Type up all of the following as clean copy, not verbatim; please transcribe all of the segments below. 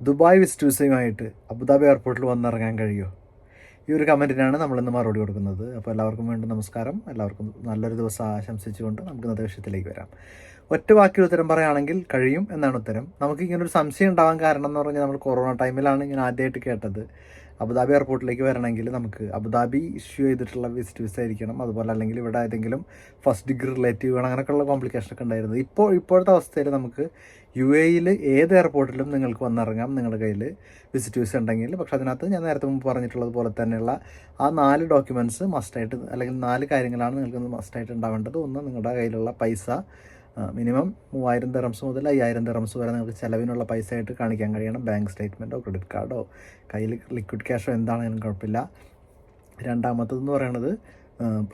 Dubai visit വിസയുമായിട്ട് Abu Dhabi എയർപോർട്ടിൽ വന്നിറങ്ങാൻ കഴിയുമോ? ഈ ഒരു കമൻറ്റിനാണ് നമ്മളിന്ന് മറുപടി കൊടുക്കുന്നത്. അപ്പോൾ എല്ലാവർക്കും വീണ്ടും നമസ്കാരം. എല്ലാവർക്കും നല്ലൊരു ദിവസം ആശംസിച്ചുകൊണ്ട് നമുക്ക് ഇന്നത്തെ വിഷയത്തിലേക്ക് വരാം. ഒറ്റ വാക്കിൽ ഉത്തരം പറയുകയാണെങ്കിൽ കഴിയും എന്നാണ് ഉത്തരം. നമുക്ക് ഇങ്ങനൊരു സംശയം ഉണ്ടാവാൻ കാരണം എന്ന് പറഞ്ഞാൽ നമ്മൾ കൊറോണ ടൈമിലാണ് ഇങ്ങനെ ആദ്യമായിട്ട് കേട്ടത്. അബുദാബി എയർപോർട്ടിലേക്ക് വരണമെങ്കിൽ നമുക്ക് അബുദാബി ഇഷ്യൂ ചെയ്തിട്ടുള്ള വിസിറ്റ് വിസ ആയിരിക്കണം, അതുപോലെ അല്ലെങ്കിൽ ഇവിടെ ഏതെങ്കിലും ഫസ്റ്റ് ഡിഗ്രി റിലേറ്റീവ് വേണം, അങ്ങനെയൊക്കെയുള്ള കോംപ്ലിക്കേഷനൊക്കെ ഉണ്ടായിരുന്നു. ഇപ്പോഴത്തെ അവസ്ഥയിൽ നമുക്ക് UAE ഏത് എയർപോർട്ടിലും നിങ്ങൾക്ക് വന്നിറങ്ങാം നിങ്ങളുടെ കയ്യിൽ വിസിറ്റ് വിസ ഉണ്ടെങ്കിൽ. പക്ഷേ അതിനകത്ത് ഞാൻ നേരത്തെ മുമ്പ് പറഞ്ഞിട്ടുള്ളത് പോലെ തന്നെയുള്ള ആ 4 ഡോക്യുമെൻറ്റ്സ് മസ്റ്റായിട്ട്, അല്ലെങ്കിൽ 4 കാര്യങ്ങളാണ് നിങ്ങൾക്ക് മസ്റ്റായിട്ട് ഉണ്ടാവേണ്ടത്. ഒന്ന്, നിങ്ങളുടെ കയ്യിലുള്ള പൈസ മിനിമം 3000 ദിറംസ് മുതൽ 5000 ദിറംസ് വരെ നിങ്ങൾക്ക് ചിലവിനുള്ള പൈസ ആയിട്ട് കാണിക്കാൻ കഴിയണം. ബാങ്ക് സ്റ്റേറ്റ്മെൻറ്റോ ക്രെഡിറ്റ് കാർഡോ കയ്യിൽ ലിക്വിഡ് ക്യാഷോ എന്താണെങ്കിലും കുഴപ്പമില്ല. രണ്ടാമത്തതെന്ന് പറയുന്നത്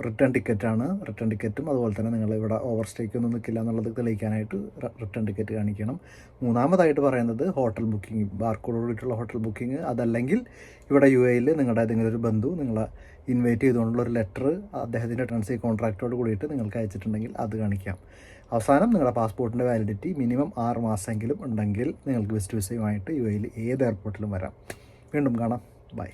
റിട്ടേൺ ടിക്കറ്റാണ്. റിട്ടേൺ ടിക്കറ്റും അതുപോലെ തന്നെ നിങ്ങൾ ഇവിടെ ഓവർ സ്റ്റേക്കൊന്നും നിൽക്കില്ല എന്നുള്ളത് തെളിയിക്കാനായിട്ട് റിട്ടേൺ ടിക്കറ്റ് കാണിക്കണം. മൂന്നാമതായിട്ട് പറയുന്നത് ഹോട്ടൽ ബുക്കിംഗ്, ബാർക്കോഡോടുകൂടിയിട്ടുള്ള ഹോട്ടൽ ബുക്കിംഗ്. അതല്ലെങ്കിൽ ഇവിടെ UAE നിങ്ങളുടെ ഏതെങ്കിലും ഒരു ബന്ധു നിങ്ങളെ ഇൻവൈറ്റ് ചെയ്തുകൊണ്ടുള്ള ഒരു ലെറ്റർ അദ്ദേഹത്തിൻ്റെ ടെനൻസി കോൺട്രാക്റ്റോട് കൂടിയിട്ട് നിങ്ങൾക്ക് അയച്ചിട്ടുണ്ടെങ്കിൽ അത് കാണിക്കാം. അവസാനം നിങ്ങളുടെ പാസ്പോർട്ടിൻ്റെ വാലിഡിറ്റി മിനിമം 6 മാസമെങ്കിലും ഉണ്ടെങ്കിൽ നിങ്ങൾക്ക് വിസിറ്റ് വിസയുമായിട്ട് UAE ഏത് എയർപോർട്ടിലും വരാം. വീണ്ടും കാണാം. ബൈ.